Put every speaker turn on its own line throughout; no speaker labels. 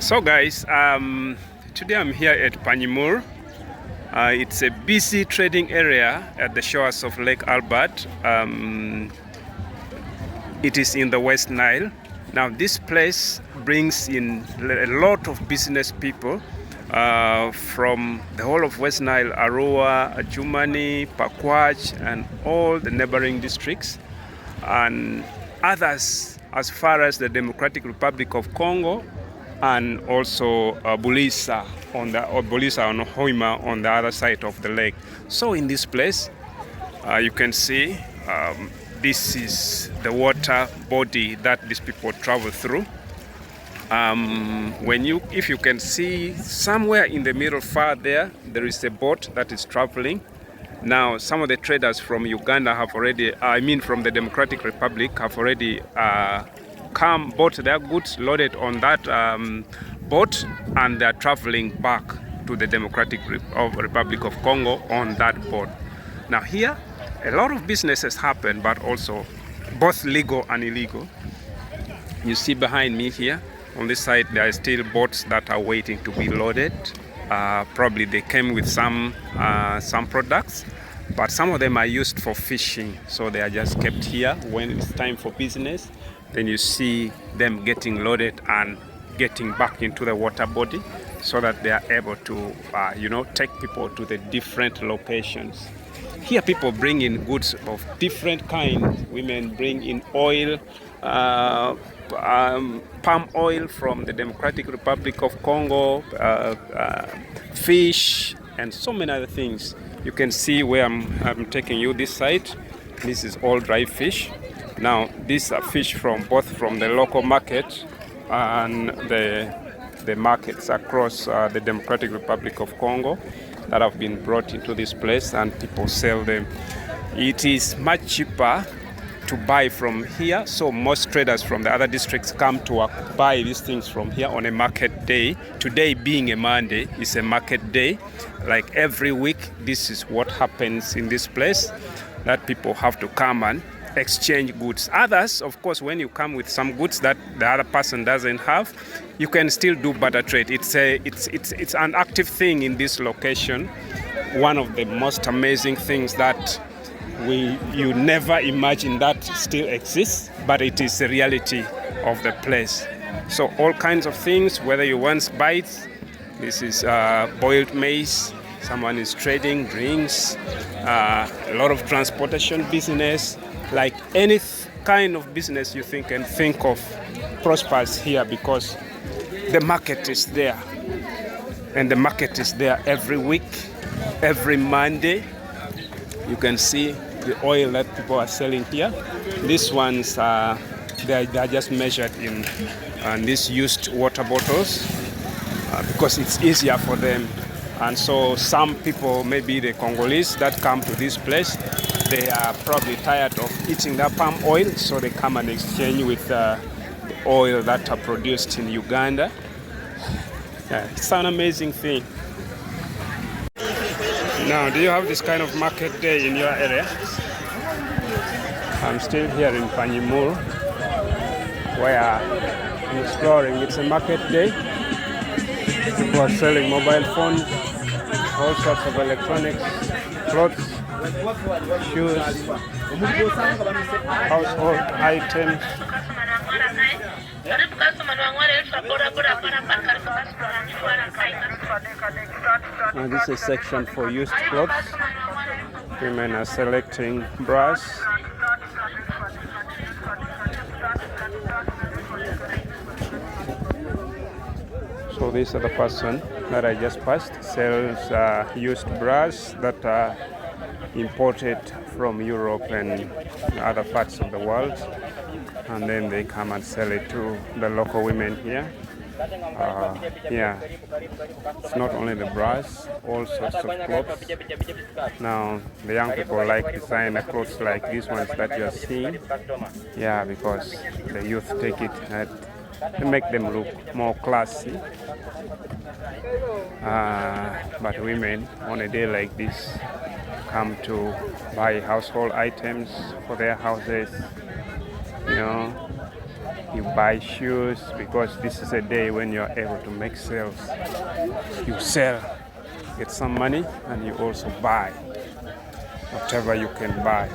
So guys, today I'm here at Panimur. It's a busy trading area at the shores of Lake Albert. It is in the West Nile. Now this place brings in a lot of business people from the whole of West Nile, Arua, Adjumani, Pakwach, and all the neighboring districts, and others as far as the Democratic Republic of Congo, and also Bulisa on Hoima on the other side of the lake. So in this place, you can see this is the water body that these people travel through. If you can see somewhere in the middle far there is a boat that is traveling. Now some of the traders from Uganda have already, from the Democratic Republic, have already bought their goods, loaded on that boat, and they're traveling back to the Democratic Republic of Congo on that boat. Now here, a lot of businesses happen, but also both legal and illegal. You see behind me here, on this side, there are still boats that are waiting to be loaded. Probably they came with some products, but some of them are used for fishing, so they are just kept here when it's time for business. Then you see them getting loaded and getting back into the water body so that they are able to, take people to the different locations. Here people bring in goods of different kinds. Women bring in oil, palm oil from the Democratic Republic of Congo, fish, and so many other things. You can see where I'm taking you this side. This is all dry fish. Now these are fish from both from the local market and the markets across the Democratic Republic of Congo that have been brought into this place, and people sell them. It is much cheaper to buy from here, so most traders from the other districts come to buy these things from here on a market day. Today being a Monday is a market day. Like every week, this is what happens in this place, that people have to come and exchange goods. Others, of course, when you come with some goods that the other person doesn't have, you can still do barter trade. It's an active thing in this location. One of the most amazing things that you never imagine that still exists, but it is the reality of the place. So all kinds of things, whether you want bites, this is boiled maize, someone is trading drinks, a lot of transportation business, like any kind of business you can think of prospers here, because the market is there. And the market is there every week, every Monday. You can see the oil that people are selling here. These ones they're just measured in these used water bottles because it's easier for them. And so some people, maybe the Congolese that come to this place, they are probably tired of eating that palm oil, so they come and exchange with the oil that are produced in Uganda. Yeah, it's an amazing thing. Now, do you have this kind of market day in your area? I'm still here in Panimur, where I'm exploring. It's a market day. People are selling mobile phones, all sorts of electronics, clothes, shoes, household items. Now this is a section for used clothes. Women are selecting bras. So this other person that I just passed sells used bras that are imported from Europe and other parts of the world, and then they come and sell it to the local women here. It's not only the bras, all sorts of clothes. Now the young people like designer clothes like these ones that you are seeing, because the youth take it to make them look more classy. But women on a day like this come to buy household items for their houses, You buy shoes because this is a day when you are able to make sales. You sell, get some money, and you also buy whatever you can buy.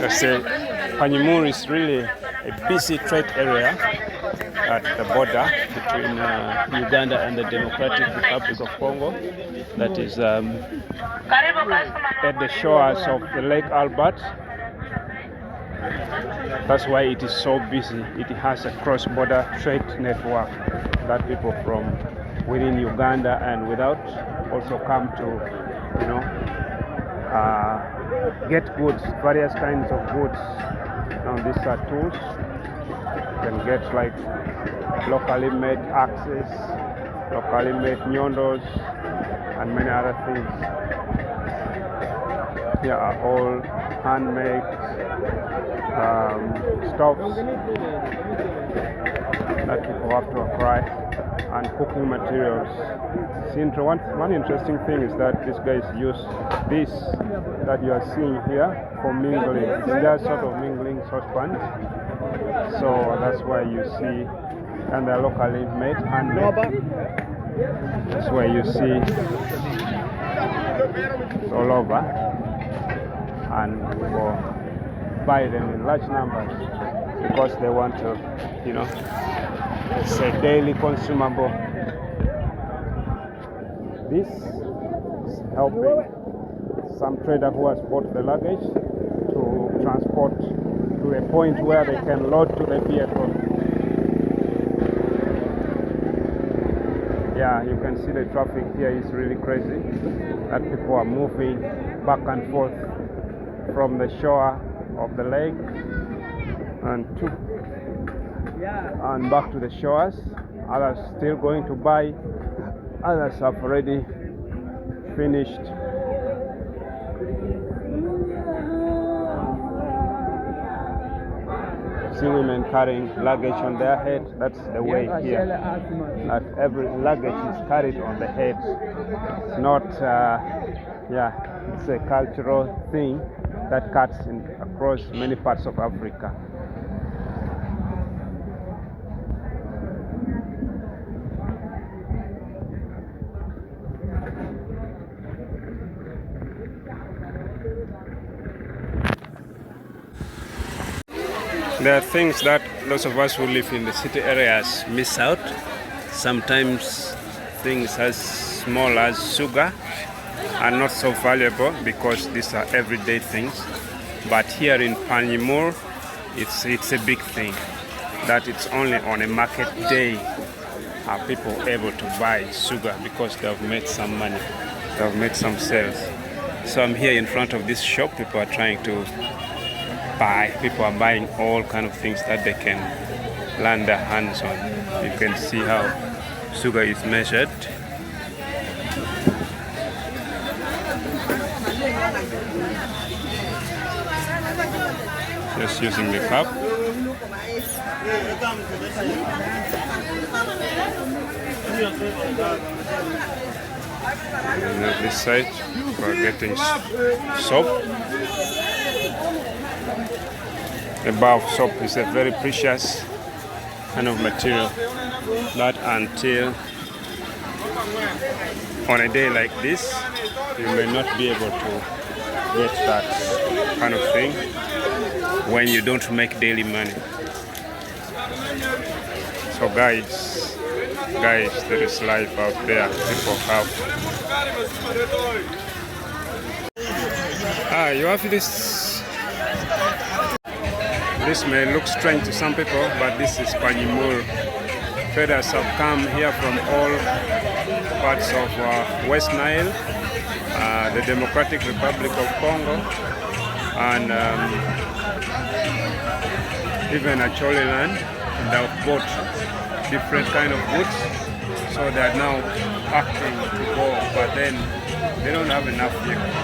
Let's say Panimur is really a busy trade area at the border between Uganda and the Democratic Republic of Congo. That is at the shores of the Lake Albert. That's why it is so busy. It has a cross-border trade network that people from within Uganda and without also come to, get goods, various kinds of goods. Now these are tools. You can get like locally made axes, locally made nyondos, and many other things. Here are all handmade stoves that people have to acquire, and cooking materials. One interesting thing is that these guys use this that you are seeing here for mingling. They are sort of mingling saucepans. So that's why you see, and they're locally made, handmade. That's why you see it's all over, and people buy them in large numbers because they want to, it's a daily consumable. This is helping some trader who has bought the luggage to transport to a point where they can load to the vehicle. Yeah, you can see the traffic here is really crazy, that people are moving back and forth from the shore of the lake and back to the shores. Others still going to buy, others have already finished. See women carrying luggage on their head. That's the way here. Not every luggage is carried on the head. It's not, it's a cultural thing that cuts across many parts of Africa. There are things that those of us who live in the city areas miss out. Sometimes things as small as sugar are not so valuable because these are everyday things. But here in Panimur, it's a big thing that it's only on a market day are people able to buy sugar because they have made some money, they have made some sales. So I'm here in front of this shop. People are trying to buy. People are buying all kind of things that they can land their hands on. You can see how sugar is measured. Just using the cup. And on this side, we're getting soap. A bar of soap is a very precious kind of material that until on a day like this, you may not be able to get that kind of thing when you don't make daily money. So guys, there is life out there. People have. You have this. This may look strange to some people, but this is Panimur. Traders have come here from all parts of West Nile, the Democratic Republic of Congo, and even Acholi land. They have bought different kind of goods, so they are now acting to go, but then they don't have enough vehicles.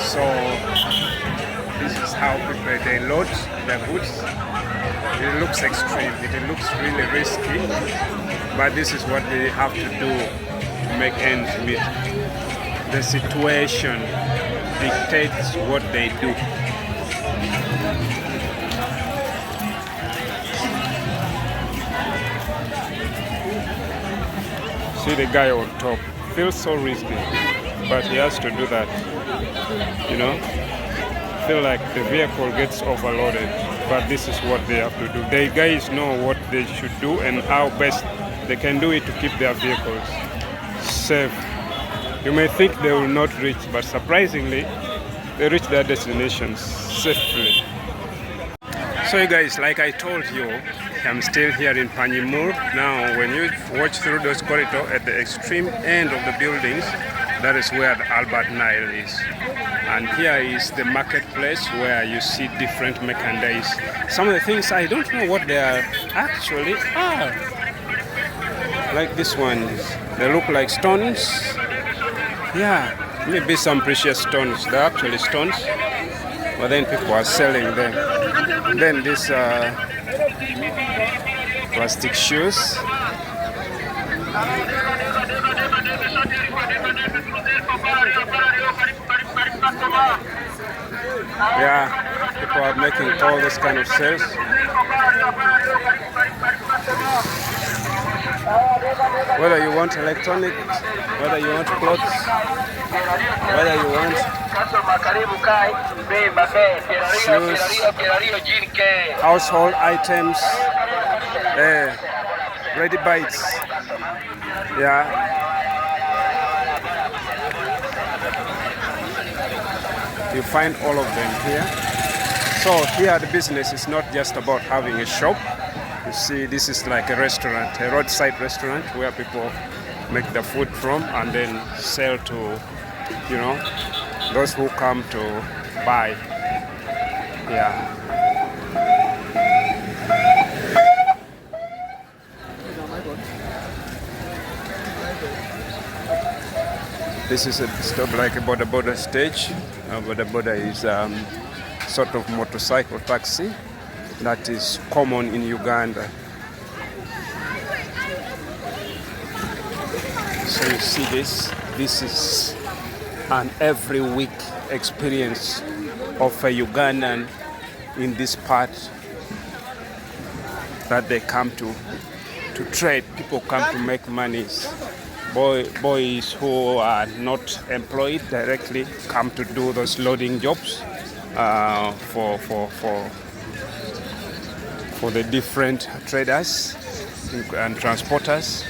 So this is how people they load their goods. It looks extreme, it looks really risky, but this is what they have to do to make ends meet. The situation dictates what they do. see the guy on top. Feels so risky, but he has to do that. You know, feel like the vehicle gets overloaded, but this is what they have to do. The guys know what they should do and how best they can do it to keep their vehicles safe. You may think they will not reach, but surprisingly, they reach their destinations safely. So you guys, like I told you, I'm still here in Panimur. Now, when you watch through those corridors at the extreme end of the buildings, that is where the Albert Nile is. And here is the marketplace where you see different merchandise. Some of the things, I don't know what they are actually are. Like this one, they look like stones. Yeah, maybe some precious stones. They're actually stones, but then people are selling them. Then these plastic shoes. Yeah, people are making all this kind of sales. Whether you want electronics, whether you want clothes, whether you want shoes, household items, ready bites. Yeah. You find all of them here. So here the business is not just about having a shop. You see, this is like a restaurant, a roadside restaurant where people make the food from and then sell to, you know, those who come to buy. Yeah. This is a stop like a border stage. Border is sort of motorcycle taxi that is common in Uganda. So you see this is an every week experience of a Ugandan in this part that they come to trade. People come to make monies. Boys who are not employed directly come to do those loading jobs for the different traders and transporters.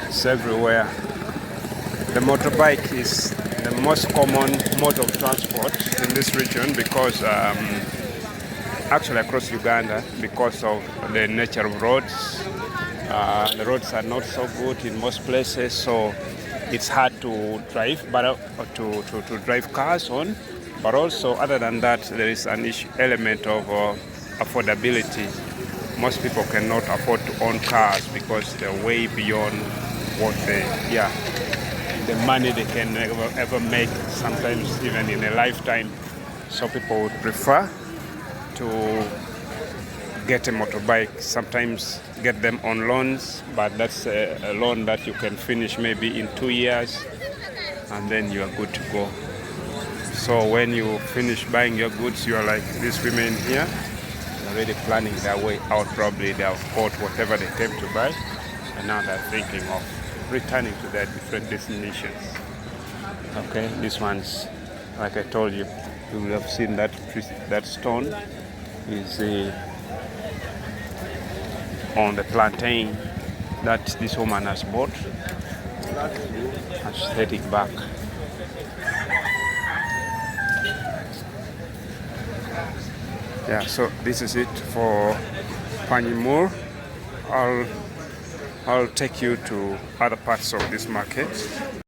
It's everywhere. The motorbike is the most common mode of transport in this region because actually across Uganda, because of the nature of roads. The roads are not so good in most places, so it's hard to drive, but to drive cars on. But also, other than that, there is an element of affordability. Most people cannot afford to own cars because they're way beyond what the money they can ever make, sometimes even in a lifetime. So people would prefer to get a motorbike, sometimes get them on loans, but that's a loan that you can finish maybe in 2 years and then you are good to go. So when you finish buying your goods, you are like these women here, already planning their way out. Probably they have bought whatever they came to buy and now they're thinking of returning to their different destinations. Okay, this one's, like I told you, you will have seen that stone is on the plantain that this woman has bought and she's heading back. Yeah, so this is it for Panimur. I'll take you to other parts of this market.